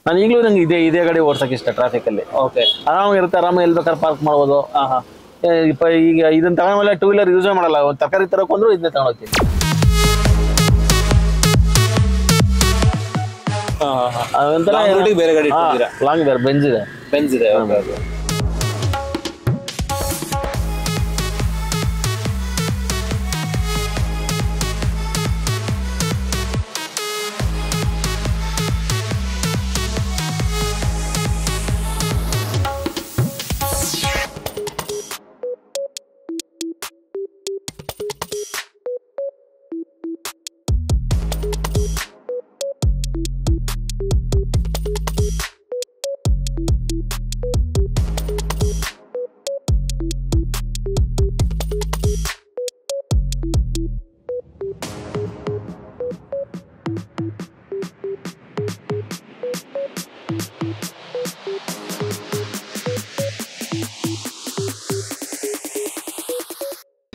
ನಾನು ಈಗಲೂ ನಂಗೆ ಇದೇ ಗಾಡಿ ಓಡ್ಸಕ್ಕೆ ಇಷ್ಟ ಟ್ರಾಫಿಕ್ ಅಲ್ಲಿ. ಓಕೆ, ಆರಾಮಾಗಿರುತ್ತೆ, ಆರಾಮಾಗಿ ಎಲ್ಲಿ ಬೇಕಾದ್ರೆ ಪಾರ್ಕ್ ಮಾಡ್ಬೋದು. ಈಗ ಇದನ್ನ ತಗೊಂಡ್ಮೇಲೆ ಟೂ ವೀಲರ್ ಯೂಸೇ ಮಾಡಲ್ಲ, ಒಂದು ತರಕಾರಿ ತರಕ್ ಬಂದ್ರು ಇದನ್ನೇ ತಗೊಂಡೋಗ್ತೀನಿ. ಬೇರೆ ಗಾಡಿ ಲಾಂಗ್ ಬೇರೆ ಬೆಂಜ್ ಇದೆ.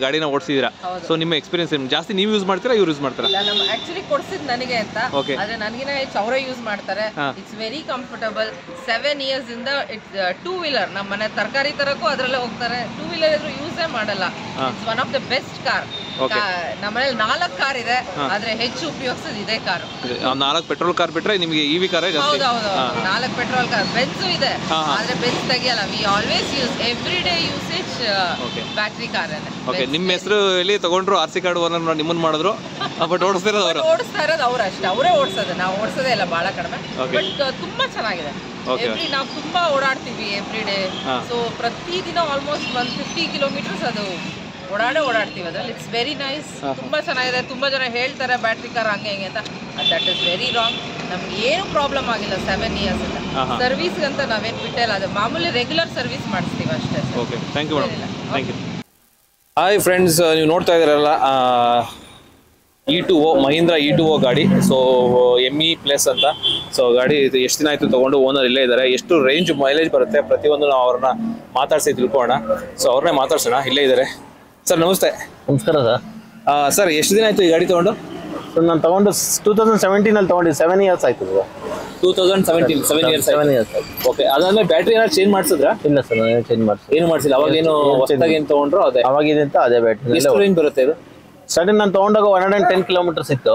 ಗಾಡಿನ ಓಡಿಸಿದೀರಾ, ಸೊ ನಿಮ್ಮ ಎಕ್ಸ್ಪೀರಿಯನ್ಸ್ ಏನು? ಜಾಸ್ತಿ ನೀವು ಯೂಸ್ ಮಾಡ್ತೀರಾ, ಇವ್ರು ಯೂಸ್ ಮಾಡ್ತಾರಾ? ನಾನು ಆಕ್ಚುಲಿ ಕೊಡ್ಸಿದ್ ನನಗೆ ಅಂತ, ಆದ್ರೆ ನನಗಿನ ಹೆಚ್ಚು ಅವರೇ ಯೂಸ್ ಮಾಡ್ತಾರೆ. It's very comfortable. 7 years ಇಂದ ಇಟ್ಸ್ ಟೂ ವೀಲರ್. ನಮ್ಮ ಮನೆ ತರಕಾರಿ ತರಕ್ಕೂ ಅದ್ರಲ್ಲೇ ಹೋಗ್ತಾರೆ. ಟೂ ವೀಲರ್ ಇದ್ರು ಯೂಸೇ ಮಾಡಲ್ಲ. It's one of the best car. ನಮ್ಮನೇಲಿ 4 ಕಾರ್ ಇದೆ, ಆದ್ರೆ ಹೆಚ್ಚು ಉಪಯೋಗಿಸೋದು ಇದೇ ಕಾರು. 4 ಪೆಟ್ರೋಲ್ ಕಾರ್ ಬಿಟ್ರೆ ನಿಮಗೆ ಇವಿ ಕಾರೇ ಜಾಸ್ತಿ? ಹೌದು, 4 ಪೆಟ್ರೋಲ್ ಕಾರ್. ಬೆನ್ಸು ಇದೆ, ಆದ್ರೆ ಬೆನ್ಸ್ ತೆಗಿಯಲ್ಲ. We always use every day usage battery car. Okay, ನಿಮ್ಮ ಹೆಸರು ಎಲ್ಲಿ ತಗೊಂಡ್ರು? RC ಕಾರ್ಡ್ ಓನರ್ ನಿಮ್ಮನ್ನ ಮಾಡಿದ್ರು, ಬಟ್ ಓಡಿಸ್ತಾ ಇರೋದು ಅವ್ರು ಅಷ್ಟೇ. ಅವರೇ ಓಡಿಸೋದು, ನಾವು ಓಡಿಸೋದೇ ಇಲ್ಲ, ಬಹಳ ಕಡಿಮೆ. ಬಟ್ ತುಂಬಾ ಚೆನ್ನಾಗಿದೆ. ನಾವು ತುಂಬಾ ಓಡಾಡ್ತೀವಿ ಎವ್ರಿ ಡೇ. ಸೊ ಪ್ರತಿದಿನ ಆಲ್ಮೋಸ್ಟ್ 150 kilometers ಅದು ಓಡಾಡ್ತೀವಿ ಅದ್ರಲ್ಲಿ. ಇಟ್ಸ್ ವೆರಿ ನೈಸ್, ತುಂಬಾ ಚೆನ್ನಾಗಿದೆ. ತುಂಬಾ ಜನ ಹೇಳ್ತಾರೆ ಬ್ಯಾಟ್ರಿ ಕಾರ್ ಹಂಗೆ ಹಿಂಗೆ ಅಂತ. That is very wrong. ನಮ್ಗೆ ಏನು ಪ್ರಾಬ್ಲಮ್ ಆಗಿಲ್ಲ 7 years ಇಂದ. ಸರ್ವಿಸ್ ಅಂತ ನಾವೇನು ಬಿಟ್ಟಿಲ್ಲ, ಅದು ಮಾಮೂಲಿ ರೆಗ್ಯುಲರ್ ಸರ್ವಿಸ್ ಮಾಡಿಸ್ತೀವಿ ಅಷ್ಟೇ. Okay, thank you madam. Thank you. Hi friends, ನೀವು ನೋಡ್ತಾ ಇದ್ದೀರಲ್ಲ E2O, ಮಹೀಂದ್ರ E2O ಗಾಡಿ. ಸೊ ME ಪ್ಲಸ್ ಅಂತ. ಸೊ ಗಾಡಿ ಇದು ಎಷ್ಟು ದಿನ ಆಯಿತು ತೊಗೊಂಡು, ಓನರ್ ಇಲ್ಲೇ ಇದ್ದಾರೆ. ಎಷ್ಟು ರೇಂಜ್ ಮೈಲೇಜ್ ಬರುತ್ತೆ ಪ್ರತಿಯೊಂದು ನಾವು ಅವ್ರನ್ನ ಮಾತಾಡ್ಸಿ ತಿಳ್ಕೊಳ್ಳೋಣ. ಸೊ ಅವ್ರನ್ನೇ ಮಾತಾಡ್ಸೋಣ, ಇಲ್ಲೇ ಇದ್ದಾರೆ. ಸರ್ ನಮಸ್ತೆ. ನಮಸ್ಕಾರ ಸರ್. ಸರ್ ಎಷ್ಟು ದಿನ ಆಯಿತು ಈ ಗಾಡಿ ತೊಗೊಂಡು? ನಾನು ತಗೊಂಡು 2017 ತೊಗೊಂಡಿದ್ದು. 7 years ಆಯ್ತು. 2017, 7 years ಆಯ್ತು. ಓಕೆ, ಅದಾದ್ಮೇಲೆ ಬ್ಯಾಟ್ರಿ ಏನಾದ್ರು ಚೇಂಜ್ ಮಾಡಿಸಿದ್ರಾ? ಇಲ್ಲ ಸರ್, ನಾನು ಚೇಂಜ್ ಮಾಡಿಸಿ ಏನು ಮಾಡಿಸಿಲ್ಲ. ಅವಾಗ ಏನು ಹೊಸದಾಗಿ ಏನು ತೊಗೊಂಡ್ರು ಅದೇ ಅವಾಗಿದೆ ಅಂತ ಅದೇ ಬ್ಯಾಟ್ರಿ. ಎಷ್ಟು ರೇಂಜ್ ಬರುತ್ತೆ ಇದು? ಸ್ಟಾರ್ಟಿಂಗ್ ನಾನು ತೊಗೊಂಡಾಗ 110 kilometers ಇತ್ತು.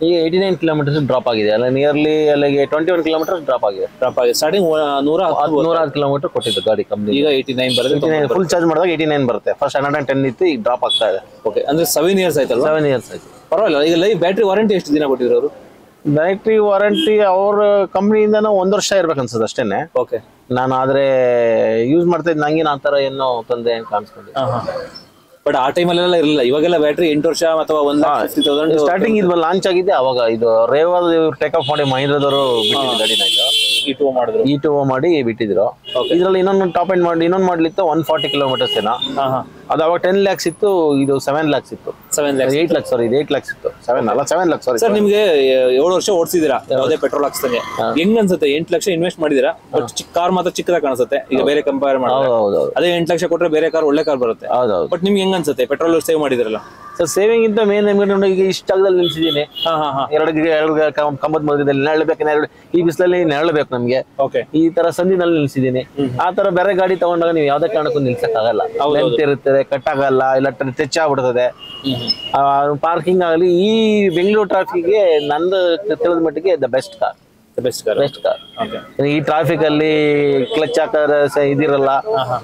ಈಗ 89 kilometers ಡ್ರಾಪ್ ಆಗಿದೆ. ಅಲ್ಲ ನಿಯರ್ಲಿ ಅಲ್ಲಿಗೆ 21 kilometers ಡ್ರಾಪ್ ಆಗಿದೆ. ಸ್ಟಾರ್ಟಿಂಗ್ 110 kilometers ಕೊಟ್ಟಿದ್ದು ಗಾಡಿ ಕಂಪ್ನಿ. ಈಗ 89 ಬರುತ್ತೆ. ಫುಲ್ ಚಾರ್ಜ್ ಮಾಡಿದಾಗ 89 ಬರುತ್ತೆ. ಫಸ್ಟ್ 110 ಇತ್ತು, ಈಗ ಡ್ರಾಪ್ ಆಗ್ತಾ ಇದೆ. ಓಕೆ, ಅಂದ್ರೆ 7 years ಆಯ್ತಲ್ಲ? 7 years ಆಯ್ತು. ಪರವಾಗಿಲ್ಲ. ಈಗ ಲೈಫ್ ಬ್ಯಾಟ್ರಿ ವಾರಂಟಿ ಎಷ್ಟು ದಿನ ಕೊಟ್ಟಿದ್ರು ಅವರು? ಬ್ಯಾಟ್ರಿ ವಾರಂಟಿ ಅವ್ರ ಕಂಪ್ನಿಯಿಂದ 1 ವರ್ಷ ಇರ್ಬೇಕು ಅನ್ಸುತ್ತೆ ಅಷ್ಟೇನೆ. ಓಕೆ, ನಾನು ಆದ್ರೆ ಯೂಸ್ ಮಾಡ್ತಾ ಇದ್ದ ನಂಗೆ ಆ ತರ ಏನೋ ತೊಂದರೆ ಕಾಣಿಸ್ಕೊಂಡಿದೆ. ಬಟ್ ಆ ಟೈಮಲ್ಲೆಲ್ಲ ಇರಲಿಲ್ಲ. ಇವಾಗೆಲ್ಲ ಬ್ಯಾಟ್ರಿ 8 ವರ್ಷ ಅಥವಾ 1,50,000 ಸ್ಟಾರ್ಟಿಂಗ್ ಇದು ಲಾಂಚ್ ಆಗಿದೆ ಅವಾಗ. ಇದು ರೇವಾ ಟೇಕ್ ಆಫ್ ಮಾಡಿ ಮಹೀಂದ್ರದವರು ಬಿಟ್ಟಿದ್ರು ಗಾಡಿನ. E2O ಮಾಡಿದ್ರು. E2O ಮಾಡಿ ಬಿಟ್ಟಿದ್ರು. ಇದ್ರಲ್ಲಿ ಇನ್ನೊಂದು ಟಾಪ್ ಎಂಡ್ ಮಾಡಿ ಇನ್ನೊಂದು ಮಾಡ್ಲಿತ್ತು 140 kilometers ಏನೋ. ಅದು ಅವಾಗ 10 lakhs ಇತ್ತು, ಇದು 7 lakhs ಇತ್ತು. 8 lakhs ಸಾರಿ, ಇದು 8 lakhs ಇತ್ತು. 7 lakhs ಸಾರಿ. ಸರ್ ನಿಮ್ಗೆ 7 ವರ್ಷ ಓಡಿಸಿದಿರಾ ಯಾವುದೇ ಪೆಟ್ರೋಲ್ ಹಾಕ್ಸ್ದಂಗೆ, ಹೆಂಗ್ ಅನ್ಸುತ್ತೆ? 8 ಲಕ್ಷ ಇನ್ವೆಸ್ಟ್ ಮಾಡಿದಿರಾ, ಬಟ್ ಕಾರ್ ಮಾತ್ರ ಚಿಕ್ಕದಾಗಿ ಕಾಣಿಸುತ್ತೆ ಈಗ ಬೇರೆ ಕಂಪೇರ್ ಮಾಡಿದ್ರೆ. ಅದೇ 8 ಲಕ್ಷ ಕೊಟ್ರೆ ಬೇರೆ ಕಾರ್ ಒಳ್ಳೆ ಕಾರ್ ಬರುತ್ತೆ. ಬಟ್ ನಿಮ್ಗೆ ಹೆಂಗ್ ಅನ್ಸುತ್ತೆ ಪೆಟ್ರೋಲ್ ಸೇವ್ ಮಾಡಿದಿರಲ್ಲ? ಸರ್ ಸೇವಿಂಗ್ ಇಂತ ಮೇನ್ ಈಗ ಇಷ್ಟ ಜಾಗದಲ್ಲಿ ನಿಲ್ಸಿದೀನಿ. ಎರಡು ಕಂಬದ ಮಧ್ಯದಲ್ಲಿ ನೆರಳಬೇಕು. ಈ ಬಿಸಿಲಲ್ಲಿ ನೆರಳಬೇಕು ನಮ್ಗೆ. ಈ ತರ ಸಂದಿನಲ್ಲಿ ನಿಲ್ಸಿದೀನಿ. ಆ ತರ ಬೇರೆ ಗಾಡಿ ತಗೊಂಡಾಗ ನೀವು ಯಾವ್ದೇ ಕಾರಣಕ್ಕೂ ನಿಲ್ಸಕ್ ಆಗಲ್ಲ. ಲೆಂತ್ ಇರುತ್ತದೆ, ಕಟ್ ಆಗಲ್ಲ, ಇಲ್ಲ ಟಚ್ ಆಗ್ಬಿಡ್ತದೆ. ಪಾರ್ಕಿಂಗ್ ಆಗಲಿ. ಈ ಬೆಂಗಳೂರು ಟ್ರಾಫಿಕ್ಗೆ ನಂದು ತಿಳಿದ ಮಟ್ಟಿಗೆ ದ ಬೆಸ್ಟ್ ಕಾರ್. ಈ ಟ್ರಾಫಿಕ್ ಅಲ್ಲಿ ಕ್ಲಚ್ ಹಾಕಿದ್ರೆ ಇದಿರಲ್ಲ.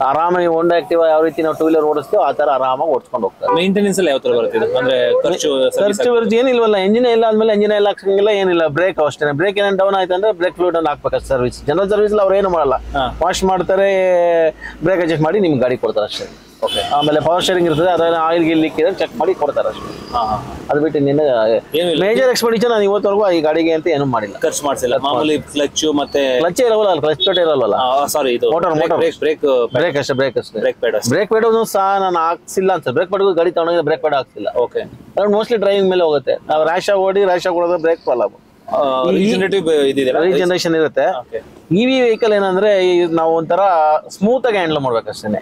ಆರಾಮಾಗಿ ಹೋಂಡಾ ಆಕ್ಟಿವಾ ಯಾವ ರೀತಿ ನಾವು ಟೂ ವೀಲರ್ ಓಡಿಸ್ತೀವಿ ಆ ತರ ಆರಾಮಾಗಿ ಓಡಿಸ್ಕೊಂಡು ಹೋಗ್ತಾರೆ. ಮೇಂಟೆನೆನ್ಸ್ ಎಲ್ಲ ಯಾವ ತರ ಬರುತ್ತೆ? ಅಂದ್ರೆ ಖರ್ಚು ಏನಿಲ್ವಲ್ಲ. ಎಂಜಿನ್ ಇಲ್ಲ ಆದ್ಮೇಲೆ ಎಂಜಿನ್ ಎಲ್ಲ ಹಾಕಂಗಿಲ್ಲ, ಏನಿಲ್ಲ. ಬ್ರೇಕ್ ಅಷ್ಟೇ. ಬ್ರೇಕ್ ಏನೇನು ಡೌನ್ ಆಯ್ತು ಅಂದ್ರೆ ಬ್ರೇಕ್ ಫ್ಲೂಯಿಡ್ ಅನ್ನು ಹಾಕ್ಬೇಕು. ಸರ್ವಿಸ್ ಜನರಲ್ ಸರ್ವಿಸ್ ಅವ್ರು ಏನು ಮಾಡಲ್ಲ, ವಾಶ್ ಮಾಡ್ತಾರೆ, ಬ್ರೇಕ್ ಅಡ್ಜಸ್ಟ್ ಮಾಡಿ ನಿಮ್ಗೆ ಗಾಡಿ ಕೊಡ್ತಾರೆ ಅಷ್ಟೇ. ಆಮೇಲೆ ಪವರ್ ಸ್ಟೇರಿಂಗ್ ಇರ್ತದೆ, ಅದನ್ನ ಆಯಿಲ್ ಗಿಲ್ ಇಕ್ಕಿದ್ರೆ ಚೆಕ್ ಮಾಡಿ ಕೊಡ್ತಾರೆ ಅಷ್ಟೇ. ಅದು ಬಿಟ್ಟು ನಿನ್ನ ಮೇಜರ್ ಎಕ್ಸ್ಪೆಂಡಿಚರ್ ನಾನು ಇವತ್ತವರೆಗೂ ಈ ಗಾಡಿಗೆ ಅಂತ ಏನು ಮಾಡಿಲ್ಲ, ಖರ್ಚು ಮಾಡಿಸಿಲ್ಲ. ಮಾಮೂಲಿ ಕ್ಲಚ್ ಮತ್ತೆ ಕ್ಲಚ್ ಇರಲ್ಲ, ಕ್ಲಚ್ ಪೇಟ್ ಇರಲ್ಲ. ಸಾರಿ, ಇದು ಬ್ರೇಕ್ ಅಷ್ಟೇ. ಬ್ರೇಕ್ ಪೇಡ್ ಸಹ ನಾನು ಹಾಕ್ಸಿಲ್ಲ ಅನ್ಸುತ್ತೆ. ಬ್ರೇಕ್ ಪೇಡ್ ಗಾಡಿ ತಗೊಂಡಾಗ ಬ್ರೇಕ್ ಪೇಡ್ ಹಾಕ್ಸಿಲ್ಲ. ಓಕೆ, ಮೋಸ್ಟ್ಲಿ ಡ್ರೈವಿಂಗ್ ಮೇಲೆ ಹೋಗುತ್ತೆ. ನಾವು ರ್ಯಾಶ್ ಆಗಿ ಓಡಿ ರ್ಯಾಶ್ ಆಗಿ ಕೊಡೋದು ಬ್ರೇಕ್ ಪ್ರಾಬ್ಲಮ್. ರೀಜನರೇಟಿವ್ ಇದೆಯಲ್ಲ, ರೀಜನರೇಷನ್ ಇರುತ್ತೆ. ಇವಿ ವೆಹಿಕಲ್ ಏನಂದ್ರೆ ನಾವು ಒಂಥರ ಸ್ಮೂತ್ ಆಗಿ ಹ್ಯಾಂಡಲ್ ಮಾಡ್ಬೇಕಷ್ಟೇ.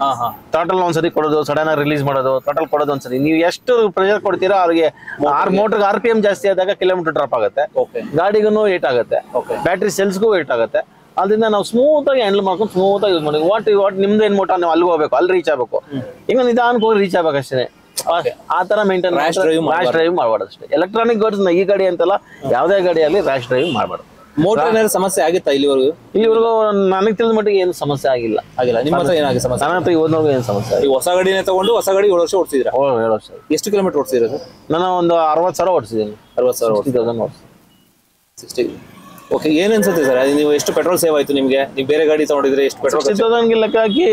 ಥ್ರಾಟಲ್ ಒಂದ್ಸರಿ ಕೊಡೋದು, ಸಡನ್ ಆಗಿ ರಿಲೀಸ್ ಮಾಡೋದು, ಥ್ರಾಟಲ್ ಕೊಡೋದು ಒಂದ್ಸರಿ. ನೀವು ಎಷ್ಟು ಪ್ರೆಷರ್ ಕೊಡ್ತೀರಾ ಅವ್ರಿಗೆ ಮೋಟರ್ಗೆ RPM ಜಾಸ್ತಿ ಆದಾಗ ಕಿಲೋಮೀಟರ್ ಡ್ರಾಪ್ ಆಗುತ್ತೆ, ಗಾಡಿಗೂ ವೇಟ್ ಆಗುತ್ತೆ, ಬ್ಯಾಟ್ರಿ ಸೆಲ್ಸ್ಗೂ ವೇಟ್ ಆಗುತ್ತೆ. ಅದರಿಂದ ನಾವು ಸ್ಮೂತ್ ಆಗಿ ಹ್ಯಾಂಡಲ್ ಮಾಡ್ಕೊಂಡು ಸ್ಮೂತ್ ಆಗಿ ಯೂಸ್ ಮಾಡಿ. ವಾಟ್ ನಿಮ್ದು ಏನ್ ಮೋಟರ್ ನೀವು ಅಲ್ಲಿಗೆ ಹೋಗ್ಬೇಕು, ಅಲ್ಲಿ ರೀಚ್ ಆಗ್ಬೇಕು, ಈಗ ನಿಧಾನಕ್ಕೆ ಹೋಗಿ ರೀಚ್ ಆಗ್ಬೇಕಷ್ಟೇ. ಆ ತರ ಮೇಂಟೈನ್ ರ್ಯಾಶ್ ಡ್ರೈವ್ ಮಾಡಬಾರ್ದು ಅಷ್ಟೇ. ಎಲೆಕ್ಟ್ರಾನಿಕ್ ಗಡ್ಸ್ ಈ ಗಾಡಿ ಅಂತಲ್ಲ, ಯಾವ್ದೇ ಗಾಡಿಯಲ್ಲಿ ರ್ಯಾಶ್ ಡ್ರೈವ್ ಮಾಡಬಾರ್ದು. ಮೋಟರ್ ಏನಾದ್ರು ಸಮಸ್ಯೆ ಆಗಿತ್ತಾ ಇಲ್ಲಿವರೆಗೂ? ನನಗೆ ತಿಳಿದ ಮಟ್ಟಿಗೆ ಏನು ಸಮಸ್ಯೆ ಆಗಿಲ್ಲ. ನಿಮ್ಮ ಹತ್ರ ಏನಾಗಿದೆ ಸಮಸ್ಯೆ? ನನ್ನ ಹತ್ರ ಇವತ್ತಿನವರೆಗೂ ಏನು ಸಮಸ್ಯೆ ಈ ಹೊಸ ಗಾಡಿನೇ ತಗೊಂಡು ಹೊಸ ಗಾಡಿ 7 ವರ್ಷ ಓಡಿಸಿದ್ರಾ? 7 ವರ್ಷ. ಎಷ್ಟು ಕಿಲೋಮೀಟರ್ ಓಡಿಸಿದ್ರಾ ಸರ್? ನಾನು ಒಂದು 60,000 ಓಡಿಸಿದ್ದೀನಿ. 60,000 60. ಓಕೆ, ಏನ್ ಅನ್ಸುತ್ತೆ ಸರ್ ನೀವು ಎಷ್ಟು ಪೆಟ್ರೋಲ್ ಸೇವ್ ಆಯ್ತು ನಿಮ್ಗೆ? ನೀವು ಬೇರೆ ಗಾಡಿ ತಗೊಂಡಿದ್ರೆ ಎಷ್ಟು ಪೆಟ್ರೋಲ್? 60,000 ಲೆಕ್ಕ ಹಾಕಿ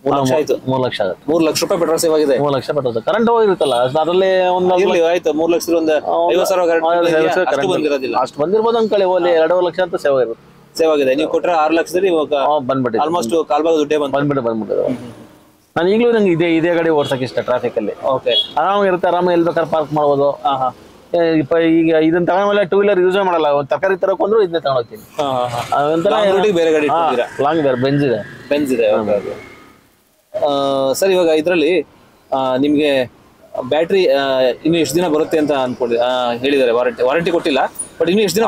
3 ಲಕ್ಷ ಆಯ್ತು. 3 ಲಕ್ಷ ಆಗುತ್ತೆ. 3 ಲಕ್ಷ ರೂಪಾಯಿ ಪೆಟ್ರೋಲ್ ಸೇವ್ ಆಗಿದೆ. 3 ಲಕ್ಷ ಪೆಟ್ರೋಲ್ ಕರೆಂಟ್ ಹೋಗಿರುತ್ತಲ್ಲ, ಅದರಲ್ಲಿ ಒಂದು ಆಯ್ತು 3 ಲಕ್ಷ ಒಂದು 50,000 ಕರೆಂಟ್ ಬಂದಿರೋದಿಲ್ಲ. ಅಷ್ಟು ಬಂದಿರ್ಬೋದು ಅನ್ಕೊಳ್ಳಿ. ಹೋಗ್ಲಿ 2 ಲಕ್ಷ ಅಂತ ಸೇವ್ ಆಗಿರುತ್ತೆ. ಸೇವ್ ಆಗಿದೆ. ನೀವು ಕೊಟ್ಟರೆ 6 ಲಕ್ಷದಲ್ಲಿ ಬಂದ್ಬಿಟ್ಟು ಆಲ್ಮೋಸ್ಟ್ ಕಾಲ್ಭಾಗ ದುಡ್ಡೇ ಬಂದ್ಬಿಟ್ಟು. ನಾನು ಈಗಲೂ ನಂಗೆ ಇದೇ ಗಾಡಿ ಓಡ್ಸಕ್ಕೆ ಇಷ್ಟ. ಟ್ರಾಫಿಕ್ ಅಲ್ಲಿ ಆರಾಮಾಗಿರುತ್ತೆ, ಆರಾಮಾಗಿ ಎಲ್ಲಿ ಬೇಕಾದ್ರೆ ಪಾರ್ಕ್ ಮಾಡ್ಬೋದು. ಈಗ ಇದನ್ನ ತಗೊಂಡ್ಮೇಲೆ 2 ವೀಲರ್ ಯೂಸ್ ಮಾಡಲ್ಲ. ತರಕಾರಿ ತರಕ್ ಬಂದ್ರು ಇದನ್ನೇ ತಗೊಂಡೋಗ್ತೀನಿ. ಬೇರೆ ಗಾಡಿ ಲಾಂಗ್ ಬೇರೆ ಬೆಂಜ್ ಇದೆ. ಸರ್, ಇವಾಗ ಇದರಲ್ಲಿ ನಿಮ್ಗೆ ಬ್ಯಾಟ್ರಿ ಇನ್ನು ಎಷ್ಟು ದಿನ ಬರುತ್ತೆ ಅಂತ ಅನ್ಕೊಂಡಿ ಹೇಳಿದ್ದಾರೆ? ವಾರಂಟಿ ಕೊಟ್ಟಿಲ್ಲ, ಬಟ್ ಇನ್ನು ಎಷ್ಟು ದಿನ?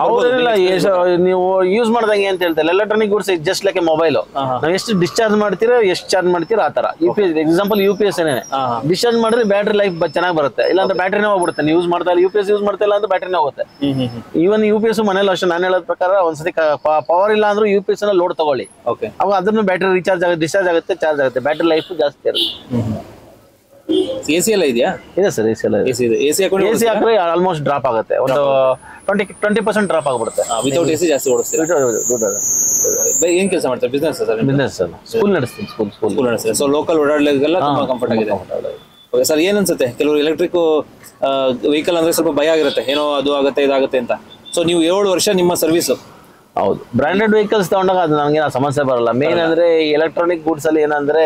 ನೀವು ಯೂಸ್ ಮಾಡ್ದಂಗೆ ಅಂತ ಹೇಳ್ತಾರೆ. Electronic goods just like A mobile. ನಾವು ಎಷ್ಟು ಡಿಸ್ಚಾರ್ಜ್ ಮಾಡ್ತೀರಾ, ಎಷ್ಟು ಚಾರ್ಜ್ ಮಾಡ್ತೀರಾ ಆ ತರ. ಎಕ್ಸಾಂಪಲ್ UPS ಏನೇ ಡಿಸ್ಚಾರ್ಜ್ ಮಾಡಿದ್ರೆ ಬ್ಯಾಟ್ರಿ ಲೈಫ್ ಚೆನ್ನಾಗಿ ಬರುತ್ತೆ. ಇಲ್ಲಾಂದ್ರೆ ಬ್ಯಾಟ್ರಿನೇ ಹೋಗ್ಬಿಡುತ್ತೆ. ನೀವು ಯೂಸ್ ಮಾಡ್ತಾ ಇಲ್ಲ, UPS ಯೂಸ್ ಮಾಡ್ತಾ ಇಲ್ಲ ಅಂದ್ರೆ ಬ್ಯಾಟ್ರಿನೇ ಹೋಗುತ್ತೆ. ಈವನ್ UPS ಮನೇಲಿ ಅಷ್ಟೇ. ನಾನು ಹೇಳೋದ್ ಪ್ರಕಾರ ಒಂದ್ಸತಿ ಪವರ್ ಇಲ್ಲ ಅಂದ್ರೆ UPS ಲೋಡ್ ತಗೊಳ್ಳಿ, ಅವಾಗ ಅದನ್ನು ಬ್ಯಾಟ್ರಿ ರೀಚಾರ್ಜ್ ಆಗುತ್ತೆ, ಡಿಸ್ಚಾರ್ಜ್ ಆಗುತ್ತೆ, ಚಾರ್ಜ್ ಆಗುತ್ತೆ, ಬ್ಯಾಟ್ರಿ ಲೈಫ್ ಜಾಸ್ತಿ ಇರುತ್ತೆ. AC ಎಲ್ಲ ಇದೆಯಾ? ಇದೆ ಸರ್, AC ಎಲ್ಲ ಇದೆ. AC ಹಾಕಿದ್ರೆ ಆಲ್ಮೋಸ್ಟ್ ಡ್ರಾಪ್ ಆಗುತ್ತೆ. ಒಂದು 20% ಡ್ರಾಪ್ ಆಗ್ಬಿಡುತ್ತೆ. ವಿತೌಟ್ AC ಜಾಸ್ತಿ ಓಡಿಸ್ತೀರಾ? ಏನ್ ಕೆಲಸ ಮಾಡ್ತಾರೆ? Business sir? Business sir, school ನಡೆಸ್ತೀನಿ. ಸ್ಕೂಲ್ ನಡೆಸ್ತೀರಾ? ಸೊ ಲೋಕಲ್ ಓಡಾಡ್ಲಿಕ್ಕೆಲ್ಲ ತುಂಬಾ ಕಂಫರ್ಟ್ ಆಗಿದೆ. ಓಕೆ ಸರ್, ಏನ್ ಅನ್ಸುತ್ತೆ? ಕೆಲವರು ಎಲೆಕ್ಟ್ರಿಕ್ ವೆಹಿಕಲ್ ಅಂದ್ರೆ ಸ್ವಲ್ಪ ಭಯ ಆಗಿರುತ್ತೆ, ಏನೋ ಅದು ಆಗುತ್ತೆ ಇದಾಗುತ್ತೆ ಅಂತ. ಸೊ ನೀವು 7 ವರ್ಷ ನಿಮ್ಮ ಸರ್ವಿಸ್. ಹೌದು, ಬ್ರಾಂಡೆಡ್ ವೆಹಿಕಲ್ಸ್ ತಗೊಂಡಾಗ ಅದು ನನಗೆ ಸಮಸ್ಯೆ ಬರಲ್ಲ. ಮೇನ್ ಅಂದ್ರೆ ಎಲೆಕ್ಟ್ರಾನಿಕ್ ಗೂಡ್ಸ್ ಅಲ್ಲಿ ಏನಂದ್ರೆ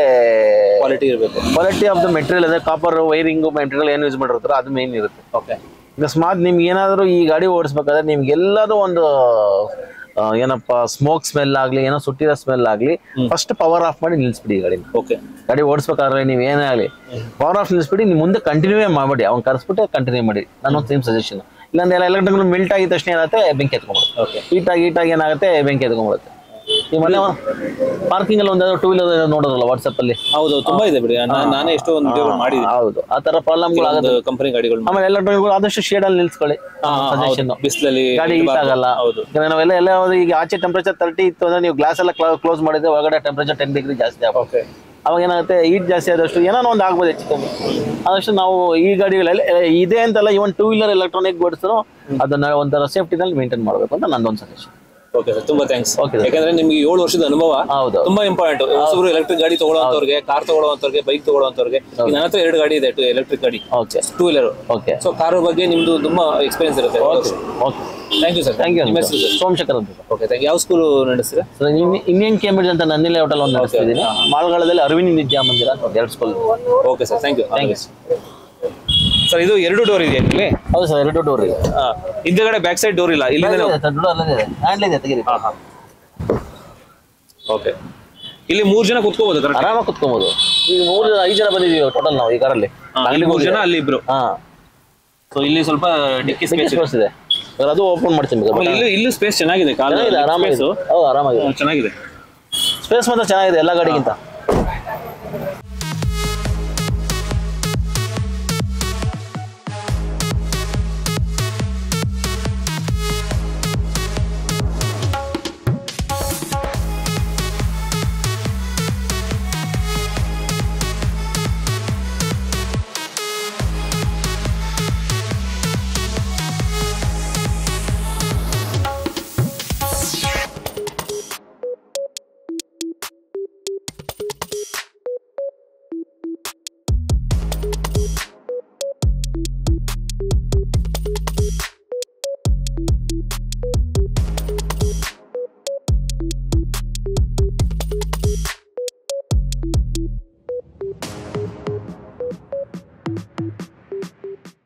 ಕ್ವಾಲಿಟಿ ಇರಬೇಕು. ಕ್ವಾಲಿಟಿ ಆಫ್ ದ ಮೆಟೀರಿಯಲ್ ಅಂದ್ರೆ ಕಾಪರ್ ವೈರಿಂಗ್ ಮೆಟೀರಿಯಲ್ ಏನು ಯೂಸ್ ಮಾಡಿರ್ತಾರೋ ಅದು ಮೇನ್ ಇರುತ್ತೆ. ಓಕೆ, ಅಕಸ್ಮಾತ್ ನಿಮ್ಗೆ ಏನಾದ್ರು ಈ ಗಾಡಿ ಓಡಿಸ್ಬೇಕಾದ್ರೆ ನಿಮ್ಗೆ ಎಲ್ಲಾದ್ರೂ ಒಂದು ಏನಪ್ಪಾ ಸ್ಮೋಕ್ ಸ್ಮೆಲ್ ಆಗ್ಲಿ, ಏನೋ ಸುಟ್ಟಿರೋ ಸ್ಮೆಲ್ ಆಗ್ಲಿ, ಫಸ್ಟ್ ಪವರ್ ಆಫ್ ಮಾಡಿ ನಿಲ್ಸ್ಬಿಡಿ ಗಾಡಿ. ಓಕೆ, ಗಾಡಿ ಓಡಿಸ್ಬೇಕಾದ್ರೆ ನೀವ್ ಏನೇ ಆಗ್ಲಿ ಪವರ್ ಆಫ್ ನಿಲ್ಸ್ಬಿಡಿ. ನೀವು ಮುಂದೆ ಕಂಟಿನ್ಯೂ ಮಾಡಬೇಡಿ, ಅವ್ನು ಕರ್ಸ್ಬಿಟ್ಟು ಕಂಟಿನ್ಯೂ ಮಾಡಿ. ನನ್ನ ಸೇಮ್ ಸಜೆಷನ್. ಇಲ್ಲಾಂದ್ರೆ ಎಲ್ಲ ಎಲೆಕ್ಟ್ರಿಕಲ್ ಮಿಲ್ಟ್ ಆಗಿದ ತಕ್ಷಣ ಏನಾಗುತ್ತೆ, ಬೆಂಕಿ ಎತ್ಕೊಂಡ್ಬಿಡುತ್ತೆ. ಹೀಟಾಗಿ ಏನಾಗುತ್ತೆ, ಬೆಂಕಿ ಎತ್ಕೊಂಡ್ಬಿಡುತ್ತೆ. ಈ ಮೊನ್ನೆ ಪಾರ್ಕಿಂಗ್ ಅಲ್ಲಿ ಒಂದು 2 ವೀಲರ್ ನೋಡೋದಲ್ಲ ವಾಟ್ಸ್ಆಪ್ ಅಲ್ಲಿ. ಹೌದು, ತುಂಬಾ ಇದೆ ಬಿಡಿ. ನಾನೇ ಎಷ್ಟೋ ಒಂದು ವಿಡಿಯೋ ಮಾಡಿದ್ದೀನಿ. ಹೌದು, ಆ ತರ ಪ್ರಾಬ್ಲಮ್ಗಳು ಆಗುತ್ತೆ ಕಂಪನಿ ಗಾಡಿಗಳು. ಆಮೇಲೆ ಎಲೆಕ್ಟ್ರಾನಿಕ್ ಆದಷ್ಟು ಶೇಡ್ ಅಲ್ಲಿ ನಿಲ್ಸ್ಕೊಳ್ಳಿ. ಬಿಸಿಲಲ್ಲಿ ಗಾಡಿ ಹೀಟ್ ಆಗಲ್ಲ. ನಾವೆಲ್ಲ ಈಗ ಆಚೆ ಟೆಂಪರೇಚರ್ 30 ಇತ್ತು ಅಂದ್ರೆ ನೀವು ಗ್ಲಾಸ್ ಎಲ್ಲ ಕ್ಲೋಸ್ ಮಾಡಿದ್ರೆ ಒಳಗಡೆ ಟೆಂಪರೇಚರ್ 10 ಡಿಗ್ರಿ ಜಾಸ್ತಿ ಆಗುತ್ತೆ. ಅವಾಗ ಏನಾಗುತ್ತೆ, ಹೀಟ್ ಜಾಸ್ತಿ ಆದಷ್ಟು ಏನೋ ಒಂದು ಆಗ್ಬೋದು ಹೆಚ್ಚು ಕಮ್ಮಿ. ಆದಷ್ಟು ನಾವು ಈ ಗಾಡಿಗಳಲ್ಲಿ ಇದೆ ಅಂತಲ್ಲ, ಇವನ್ 2 ವೀಲರ್ ಎಲೆಕ್ಟ್ರಾನಿಕ್ ಗೋಡ್ಸ್ ಅದನ್ನ ಒಂಥರ ಸೇಫ್ಟಿನಲ್ಲಿ ಮೇಂಟೈನ್ ಮಾಡಬೇಕು ಅಂತ ನಂದೊಂದು ಸಜೆಷನ್. ಓಕೆ ಸರ್, ತುಂಬಾ ಥ್ಯಾಂಕ್ಸ್. ಯಾಕಂದ್ರೆ ನಿಮ್ಗೆ 7 ವರ್ಷದ ಅನುಭವ ತುಂಬಾ ಇಂಪಾರ್ಟೆಂಟ್. ಹೊಸಬ್ರು ಎಲೆಕ್ಟ್ರಿಕ್ ಗಾಡಿ ತಗೊಳ್ಳೋಂತವ್ರಿಗೆ, ಕಾರ್ ತಗೊಳ್ಳೋಂತವ್ರಿಗೆ, ಬೈಕ್ ತಗೊಳ್ಳೋಂತವ್ರಿಗೆ. ನನ್ನ ಹತ್ರ 2 ಗಾಡಿ ಇದೆ, ಎಲೆಕ್ಟ್ರಿಕ್ ಗಾಡಿ, 2 ವೀಲರ್. ಓಕೆ, ಸೊ ಕಾರ್ ಬಗ್ಗೆ ನಿಮ್ದು ತುಂಬಾ ಎಕ್ಸ್ಪೀರಿಯನ್ಸ್ ಇರುತ್ತೆ. Thank you sir. Thank you. ನಿಮ್ಮ ಹೆಸರು ಸರ್? ಸೋಮಶೇಖರ್ ಅಂತ. Okay, thank you. ಯಾವ ಸ್ಕೂಲ್ ನಡೆಸ್ತೀರಾ ಸರ್? ಇಂಡಿಯನ್ ಕೇಂಬ್ರಿಡ್ಜ್ ಅಂತ ನಂದಿಲೆ ಹೋಟೆಲ್ ಒಂದು ನಡೆಸ್ತಿದ್ದೀನಿ. ಮಾಲ್ಗಾಳದಲ್ಲಿ ಅರವಿಂದ್ ವಿದ್ಯಾ ಮಂದಿರ ಅಂತ 2 school. Okay sir, thank you. Thank you sir. ಇದು 2 ಡೋರ್ ಇದೆ ಇಲ್ಲಿ? ಹೌದು ಸರ್, 2 ಡೋರ್ ಇದೆ. ಹಿಂದೆಗಡೆ ಬ್ಯಾಕ್ ಸೈಡ್ ಡೋರ್ ಇಲ್ಲ? ಇಲ್ಲಿ ತೆಗೀರಿ. ಓಕೆ, ಇಲ್ಲಿ 3 ಜನ ಕುತ್ಕೋಬಹುದು, ಆರಾಮಾಗಿ ಕುತ್ಕೋಬಹುದು. ಈಗ 5 ಜನ ಬಂದಿದೀವಿ ಟೋಟಲ್ ನಾವು ಈ ಕಾರಲ್ಲಿ. ಅಲ್ಲಿ 3 ಜನ, ಅಲ್ಲಿ 2. ಸೊ ಇಲ್ಲಿ ಸ್ವಲ್ಪ ಡಿಕ್ಕಿ ಸ್ಪೇಸ್ ಇದೆ, ಅದು ಓಪನ್ ಮಾಡ್ತೀನಿ. ಇಲ್ಲಿ ಸ್ಪೇಸ್ ಚೆನ್ನಾಗಿದೆ, ಆರಾಮಾಗಿ ಚೆನ್ನಾಗಿದೆ. ಸ್ಪೇಸ್ ಮಾತ್ರ ಚೆನ್ನಾಗಿದೆ ಎಲ್ಲ ಗಾಡಿಗಿಂತ.